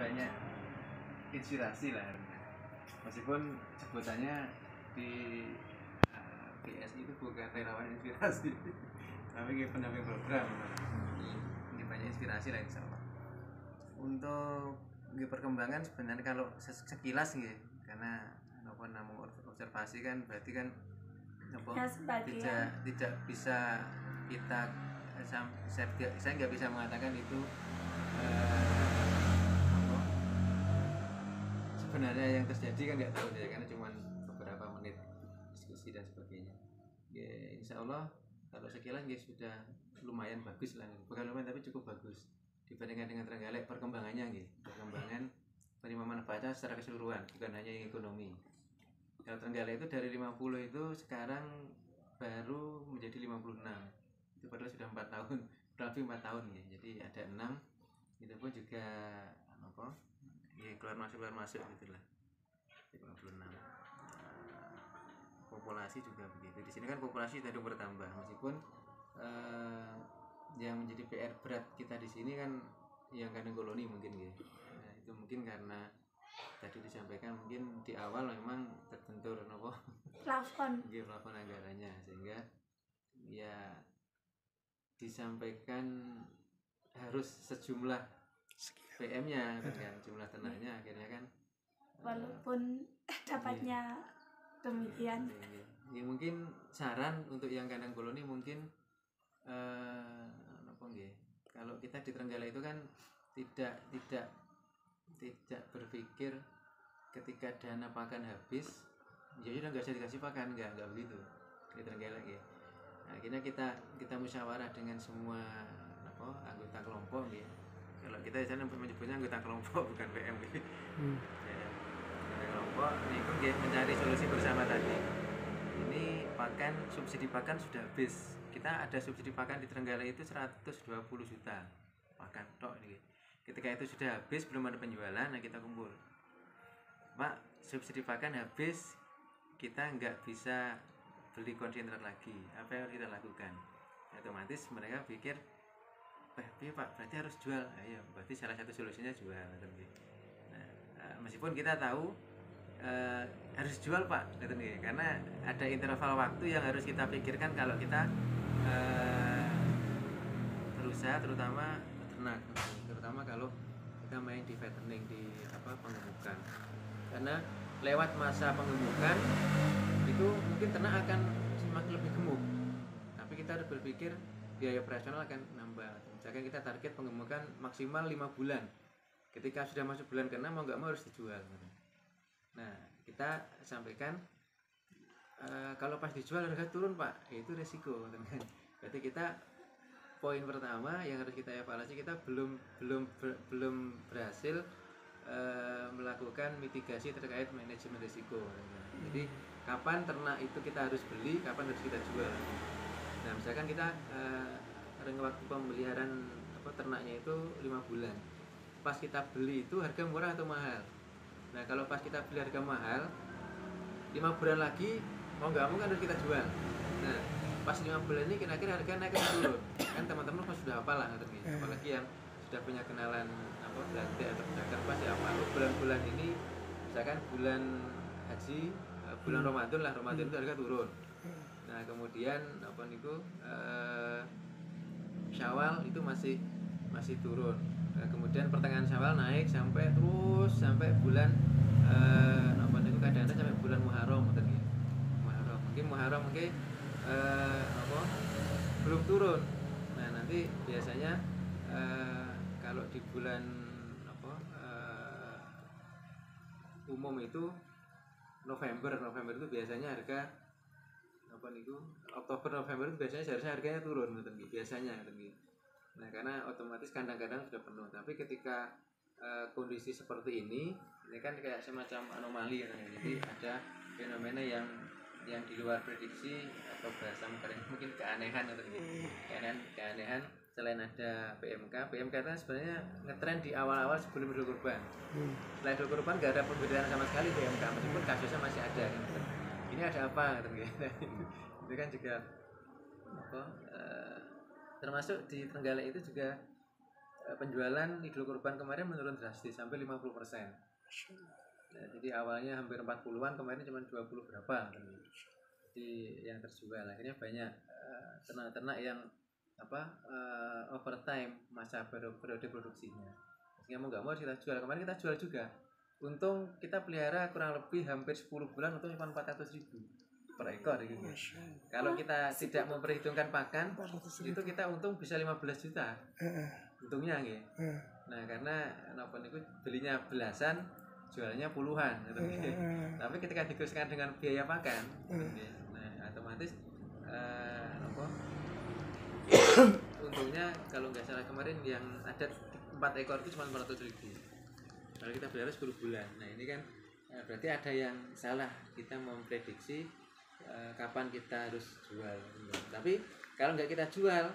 banyak inspirasi lah, meskipun sebutannya di PSI itu bukan relawan inspirasi tapi kayak pendamping program. Ini banyak inspirasi lah insya Allah. Untuk perkembangan sebenarnya kalau sekilas gitu, karena namun observasi kan berarti kan tidak bisa kita saya nggak bisa mengatakan itu sebenarnya yang terjadi kan nggak tahu ya, karena cuma beberapa menit diskusi dan sebagainya. Ya, insya Allah kalau sekilas ya sudah lumayan bagus lah, bukan lumayan tapi cukup bagus dibandingkan dengan Trenggalek perkembangannya gitu. Perkembangan penerimaan manfaatnya secara keseluruhan, bukan hanya yang ekonomi. Kalau Trenggalek itu dari 50 itu sekarang baru menjadi 56. Itu padahal sudah 4 tahun, lebih 4 tahun ya. Jadi ada 6. Itu pun juga ya keluar masuk gitulah. 56. Populasi juga begitu. Di sini kan populasi cenderung bertambah, meskipun yang menjadi PR berat kita di sini kan yang kandang koloni mungkin ya. Nah, itu mungkin karena tadi disampaikan mungkin di awal memang terbentur plafon anggarannya, sehingga ya disampaikan harus sejumlah PM-nya kan, jumlah ternaknya akhirnya kan walaupun dapatnya demikian. Ya mungkin saran untuk yang kandang koloni mungkin kalau kita di Trenggalek itu kan tidak berpikir ketika dana pakan habis jadi udah nggak usah dikasih pakan, nggak begitu di Trenggalek ya. Nah, akhirnya kita musyawarah dengan semua anggota kelompok ya. Kalau kita di sana menyebutnya anggota kelompok bukan PM gitu. Ya, anggota kelompok ini pun mencari solusi bersama tadi. Ini subsidi pakan sudah habis. Kita ada subsidi pakan di Trenggalek itu 120 juta pakan tok ini. Ketika itu sudah habis, belum ada penjualan, nah kita kumpul. Pak, subsidi pakan habis, kita nggak bisa beli konsentrat lagi. Apa yang harus kita lakukan? Otomatis mereka pikir, Pak, berarti harus jual. Ayo, berarti salah satu solusinya jual. Nah, meskipun kita tahu harus jual Pak, karena ada interval waktu yang harus kita pikirkan kalau kita berusaha, terutama peternak, terutama kalau kita main di fattening, di pengemukan. Karena lewat masa pengemukan itu mungkin ternak akan semakin lebih gemuk, tapi kita harus berpikir biaya operasional akan nambah. Misalkan kita target pengemukan maksimal 5 bulan, ketika sudah masuk bulan ke-6 mau nggak mau harus dijual. Nah, kita sampaikan kalau pas dijual harga turun Pak, itu resiko. Berarti kita poin pertama yang harus kita evaluasi, kita belum berhasil melakukan mitigasi terkait manajemen risiko. Jadi kapan ternak itu kita harus beli, kapan harus kita jual. Nah, misalkan kita waktu pemeliharaan ternaknya itu 5 bulan. Pas kita beli itu harga murah atau mahal? Nah, kalau pas kita beli harga mahal, 5 bulan lagi mau nggak mau kan harus kita jual. Nah, pas 5 bulan ini kira-kira harga naik atau turun? Kan teman-teman pasti sudah hafal lah, apalagi yang sudah punya kenalan belanja atau pedagang pasti hafal. Bulan-bulan ini, misalkan bulan haji, bulan Ramadan itu harga turun. Nah, kemudian Syawal itu masih turun. Nah, kemudian pertengahan Syawal naik sampai bulan kadang-kadang sampai bulan Muharram mungkin belum turun. Nah, nanti biasanya kalau di bulan umum itu November itu biasanya harga Oktober November itu biasanya seharusnya harganya turun biasanya. Nah, karena otomatis kadang-kadang sudah penuh. Tapi ketika kondisi seperti ini kan kayak semacam anomali ya. Jadi ada fenomena yang di luar prediksi, atau bahasa mungkin keanehan atau keanehan. Selain ada PMK itu sebenarnya ngetren di awal-awal sebelum Idul Kurban. Setelah Idul Kurban nggak ada perbedaan sama sekali PMK, meskipun kasusnya masih ada. Ini ada apa? Itu kan juga termasuk di Trenggalek itu juga penjualan idul kurban kemarin menurun drastis sampai 50%. Nah, jadi awalnya hampir 40-an, kemarin cuma 20 berapa. Jadi yang terjual akhirnya banyak ternak-ternak yang overtime masa periode produksinya. Sehingga mau nggak mau kita jual. Kemarin kita jual juga. Untung kita pelihara kurang lebih hampir 10 bulan, untung cuma 400.000 per ekor gitu. Kalau kita tidak memperhitungkan pakan, itu kita untung bisa 15 juta. Untungnya gitu. Nah, karena napa niku belinya belasan, jualnya puluhan gitu. Tapi ketika dikoskan dengan biaya pakan, nah otomatis untungnya kalau nggak salah kemarin yang ada 4 ekor itu cuma 400.000. Kalau kita pelihara 10 bulan. Nah, ini kan berarti ada yang salah kita memprediksi kapan kita harus jual. Tapi kalau nggak kita jual,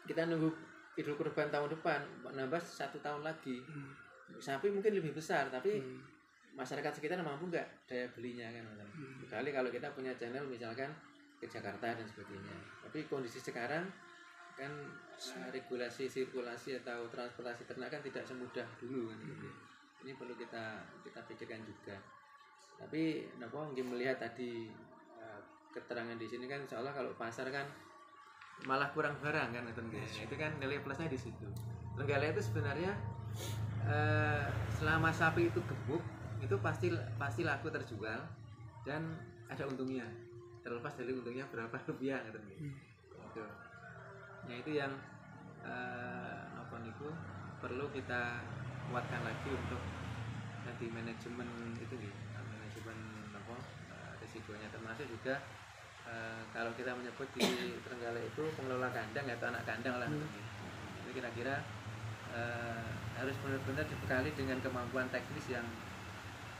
kita nunggu idul kurban tahun depan, nambah 1 tahun lagi. Sapi mungkin lebih besar, tapi masyarakat sekitar mampu nggak daya belinya kan. Kecuali kalau kita punya channel misalkan ke Jakarta dan sebagainya. Tapi kondisi sekarang kan regulasi sirkulasi atau transportasi ternak kan tidak semudah dulu kan. Ini perlu kita pikirkan juga. Tapi mungkin melihat tadi keterangan di sini kan seolah kalau pasar kan malah kurang barang kan itu kan nilai plusnya di situ. Lenggala itu sebenarnya selama sapi itu gemuk itu pasti laku terjual dan ada untungnya, terlepas dari untungnya berapa rupiah gitu. Nah, itu yang perlu kita kuatkan lagi untuk nanti manajemen itu manajemen risikonya, termasuk juga kalau kita menyebut di Trenggalek itu pengelola kandang atau anak kandang lah. Jadi kira-kira harus benar-benar dibekali dengan kemampuan teknis yang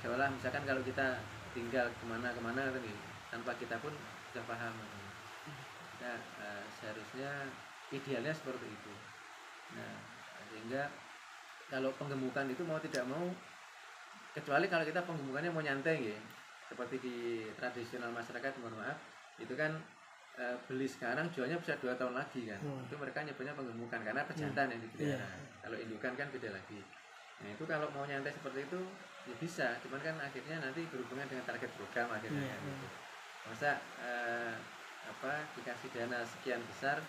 seolah misalkan kalau kita tinggal kemana-kemana tanpa kita pun sudah paham. Nah, seharusnya idealnya seperti itu. Nah, sehingga kalau penggemukan itu mau tidak mau, kecuali kalau kita penggemukannya mau nyantai ya, seperti di tradisional masyarakat, mohon maaf, itu kan beli sekarang jualnya bisa 2 tahun lagi kan. Itu mereka nyebutnya penggemukan karena pejantan yang dipelihara. Kalau indukan kan beda lagi. Nah, itu kalau mau nyantai seperti itu ya bisa, cuman kan akhirnya nanti berhubungan dengan target program akhirnya. Gitu. Masa dikasih dana sekian besar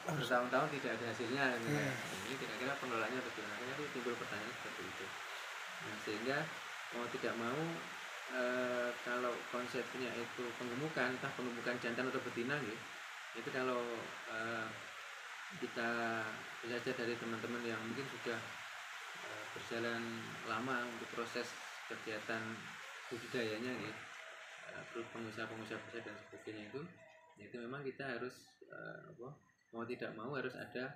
bertahun-tahun tidak ada hasilnya gitu. Ini kira-kira pengelolaannya bagaimana? Itu timbul pertanyaan seperti itu. Nah, sehingga mau tidak mau kalau konsepnya itu penggemukan, entah penggemukan jantan atau betina gitu, itu kalau kita belajar dari teman-teman yang mungkin sudah berjalan lama untuk proses kegiatan budidayanya gitu, pengusaha-pengusaha besar dan sebagainya itu memang kita harus mau tidak mau harus ada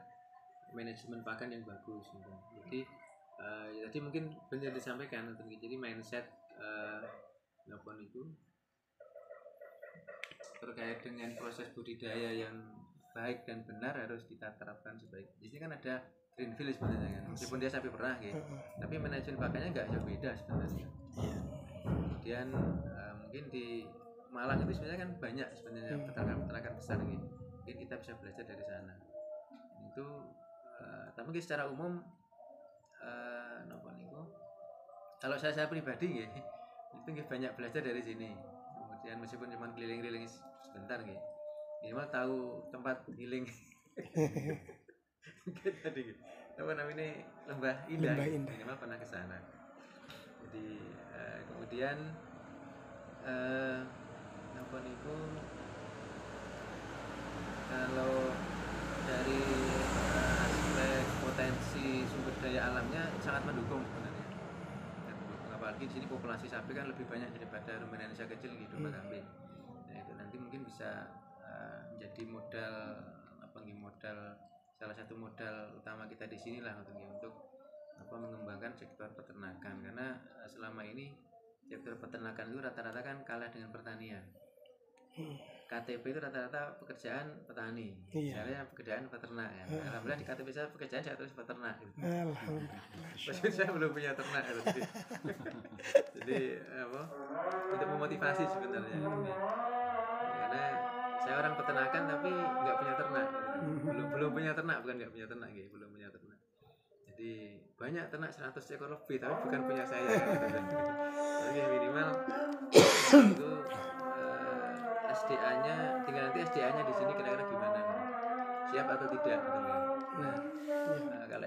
manajemen pakan yang bagus gitu. Jadi mungkin benar disampaikan, jadi mindset itu terkait dengan proses budidaya yang baik dan benar harus kita terapkan sebaik. Di sini kan ada Greenfield sebenarnya kan, meskipun dia sapi perah gitu, tapi manajemen pakannya nggak jauh beda sebenarnya. Kemudian mungkin di Malang itu sebenarnya kan banyak sebenarnya peternakan besar gitu. Mungkin kita bisa belajar dari sana. Itu tapi secara umum kalau saya pribadi gitu, itu banyak belajar dari sini. Kemudian meskipun cuma keliling-keliling sebentar gitu, minimal tahu tempat healing. Tadi apa namanya Lembah Indah. Minimal pernah ke sana. Jadi kemudian kalau dari aspek potensi sumber daya alamnya sangat mendukung sebenarnya. Apalagi di sini populasi sapi kan lebih banyak daripada rumen Indonesia kecil gitu, domba kambing. Nah, itu nanti mungkin bisa menjadi modal salah satu modal utama kita di sini lah untuk mengembangkan sektor peternakan, karena selama ini sektor peternakan itu rata-rata kan kalah dengan pertanian. KTP itu rata-rata pekerjaan petani, misalnya pekerjaan peternak ya. Alhamdulillah di KTP saya pekerjaan saya terus peternak. Meskipun saya belum punya ternak. Jadi untuk memotivasi sebenarnya. Karena saya orang peternakan tapi nggak punya ternak. Belum punya ternak, bukan nggak punya ternak gitu, belum punya ternak. Jadi banyak ternak 100 ekor lebih tapi bukan punya saya. Tapi minimal itu SDA-nya, tinggal nanti SDA-nya di sini kira-kira gimana, siap atau tidak gitu kan. Nah, kalau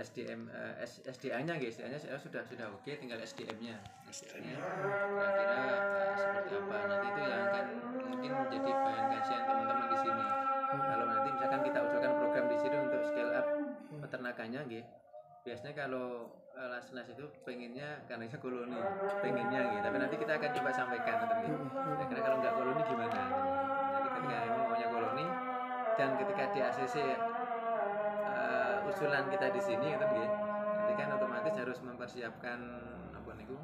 SDA-nya saya sudah oke, tinggal SDM-nya kira-kira seperti apa. Nanti itu yang akan mungkin menjadi bahan kajian teman-teman di sini. Kalau nanti misalkan kita usulkan program di sini untuk scale up peternakannya gitu. Biasanya kalau Lasnas itu pengennya karena koloni, pengennya gitu. Tapi nanti kita akan coba sampaikan gitu. Kira-kira kalau nggak koloni gimana? Jadi ketika memang maunya koloni dan ketika di ACC usulan kita di sini gitu gitu. Nanti kan otomatis harus mempersiapkan apa niku.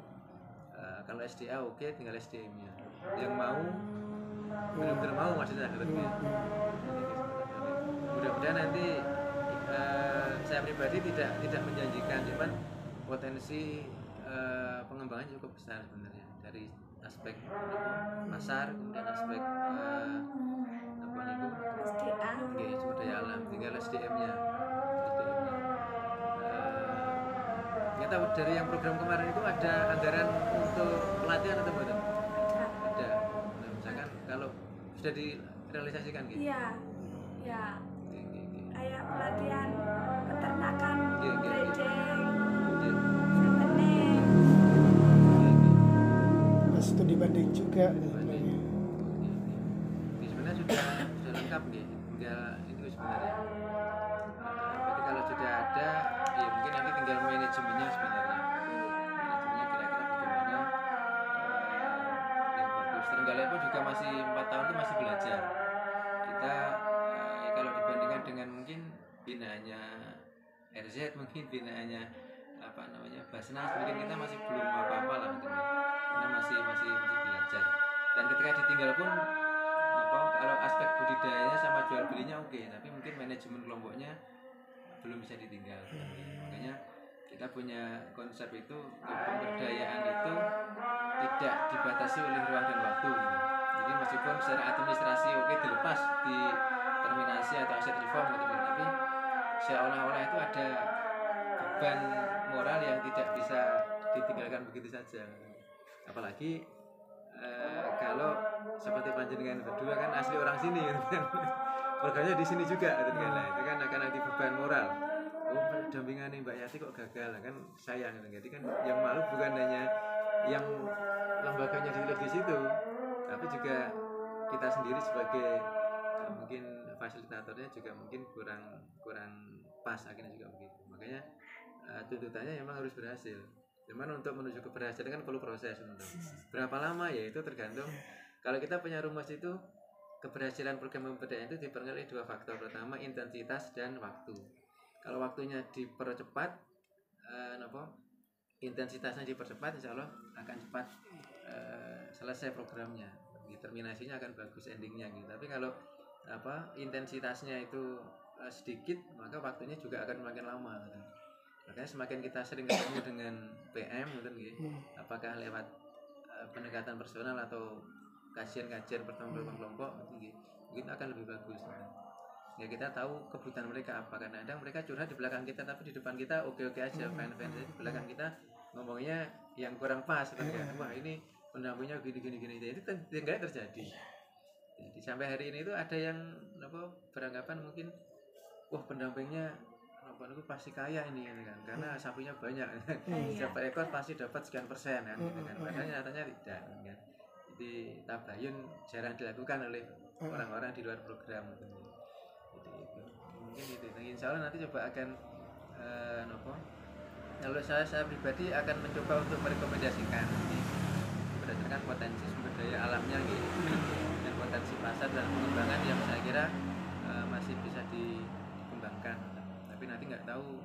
Kalau SDA oke, tinggal SDM-nya. Yang mau benar-benar mau maksudnya gitu gitu. Mudah-mudahan nanti saya pribadi tidak menjanjikan, cuman potensi pengembangan cukup besar sebenarnya dari aspek pasar, kemudian aspek apa niku SDA. sumber daya alam, tinggal SDM-nya. Kita dari yang program kemarin itu ada anggaran untuk pelatihan atau enggak? Ada. Nah, misalkan kalau sudah direalisasikan gitu. Iya. Ya. Kayak pelatihan peternakan, breeding, fattening. Studi banding juga. Sebenarnya sudah lengkap nih, tinggal itu sebenarnya. Berarti kalau sudah ada, ya mungkin nanti tinggal manajemennya sebenarnya. Manajemennya kira-kira bagaimana yang bagus. Terenggalek pun juga masih 4 tahun itu masih belajar. Kita kalau dibandingkan dengan mungkin binaannya RZ, mungkin binaannya apa namanya Basnas, mungkin kita masih belum apa-apa lah gitu. Karena masih belajar. Dan ketika ditinggal pun kalau aspek budidayanya sama jual belinya oke, tapi mungkin manajemen kelompoknya belum bisa ditinggal. Makanya kita punya konsep itu, pemberdayaan itu tidak dibatasi oleh ruang dan waktu gitu. Jadi meskipun secara administrasi oke dilepas di terminasi atau aset reform gitu, tapi seolah-olah itu ada beban moral yang tidak bisa ditinggalkan begitu saja. Apalagi kalau seperti panjenengan berdua kan asli orang sini gitu kan. Programnya di sini juga gitu kan. Nah, itu kan akan ada beban moral. Oh, pendampingan Mbak Yati kok gagal kan sayang gitu. Jadi kan yang malu bukan hanya yang lembaganya dilihat di situ, tapi juga kita sendiri sebagai mungkin fasilitatornya juga mungkin kurang pas akhirnya juga begitu. Makanya tuntutannya memang harus berhasil. Cuman untuk menuju keberhasilan kan perlu proses. Berapa lama ya itu tergantung. Kalau kita punya rumus itu, keberhasilan program pemberdayaan itu dipengaruhi dua faktor. Pertama intensitas dan waktu. Kalau waktunya dipercepat, intensitasnya dipercepat, insya Allah akan cepat selesai programnya. Terminasinya akan bagus endingnya gitu. Tapi kalau intensitasnya itu sedikit, maka waktunya juga akan makin lama. Makanya semakin kita sering ketemu dengan PM, apakah lewat pendekatan personal atau kajian-kajian pertemuan kelompok, mungkin akan lebih bagus. Ya kita tahu kebutuhan mereka apa. Kadang mereka curhat di belakang kita, tapi di depan kita oke-oke aja, fine-fine aja. Di belakang kita ngomongnya yang kurang pas, kan? Wah ini pendampingnya gini. Itu tinggal terjadi. Jadi sampai hari ini itu ada yang beranggapan mungkin, wah pendampingnya itu pasti kaya ini kan, karena sapinya banyak kan. Setiap ekor pasti dapat sekian persen kan, gitu kan. Padahal nyatanya tidak kan. Jadi tabayun jarang dilakukan oleh orang-orang di luar program gitu. Jadi mungkin itu. Nah, insya Allah nanti coba akan kalau saya pribadi akan mencoba untuk merekomendasikan berdasarkan potensi sumber daya alamnya gitu, dan potensi pasar dan pengembangan yang saya kira masih bisa dikembangkan. Tapi nanti nggak tahu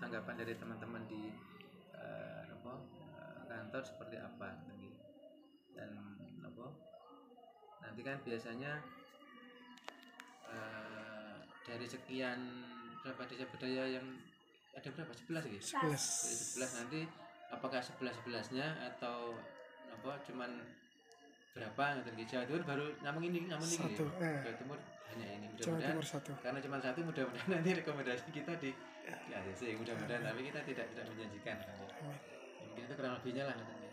tanggapan dari teman-teman di kantor seperti apa gitu. Dan nanti kan biasanya dari sekian berapa desa budaya yang ada berapa? 11 gitu? 11 nanti apakah 11-11-nya atau cuman berapa ngoten nggih. Jawa Timur baru namung ini Satu, Jawa Timur hanya ini. Jawa Mudah-mudahan Timur satu. karena cuma satu, mudah-mudahan nanti rekomendasi kita di ACC, mudah-mudahan, tapi kita tidak menjanjikan kan ya. Amin. Mungkin itu kurang lebihnya lah ngoten nggih.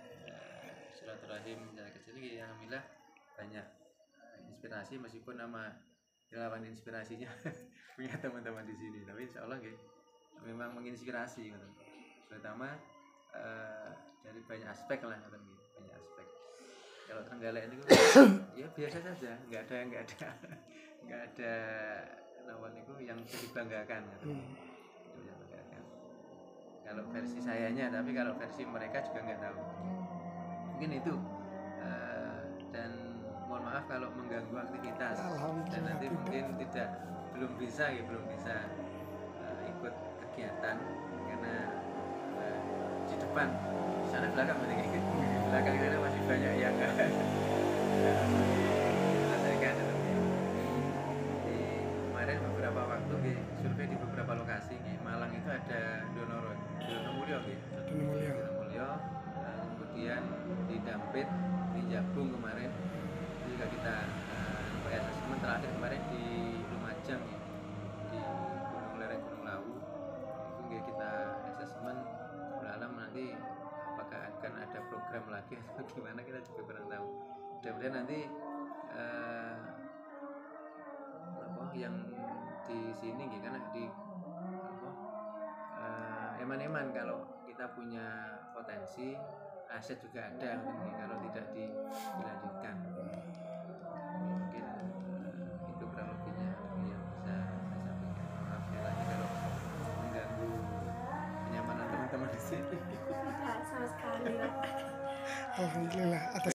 Silaturahim secara kecil ini alhamdulillah banyak inspirasi, meskipun nama relawan inspirasinya punya teman-teman di sini, tapi insyaallah nggih memang menginspirasi ngoten. Terutama dari banyak aspek lah ngoten nggih, banyak aspek. Kalau Trenggalek itu ya biasa saja, nggak ada lawan itu yang bisa dibanggakan gitu. Kalau versi sayanya, tapi kalau versi mereka juga nggak tahu. Mungkin itu dan mohon maaf kalau mengganggu aktivitas dan nanti mungkin belum bisa ikut kegiatan karena di depan sana belakang berarti di belakang sana masih banyak yang diselesaikan. Di kemarin beberapa waktu survei di beberapa lokasi di Malang itu ada Donomulyo kemudian di Dampit, di Jabung kemarin juga kita asesmen terakhir kemarin di Lumajang ya, di Gunung Lereng Gunung Lawu itu kita asesmen berhalam nanti apakah akan ada program lagi atau gimana kita juga kurang tahu. Mudah-mudahan nanti yang di sini gitu, karena di eman-eman kalau kita punya potensi aset juga ada kalau tidak dilanjutkan. Mungkin itu kurang lebihnya yang bisa saya sampaikan. Maaf sekali lagi kalau mengganggu kenyamanan teman-teman di sini. Tidak sama sekali. Alhamdulillah atas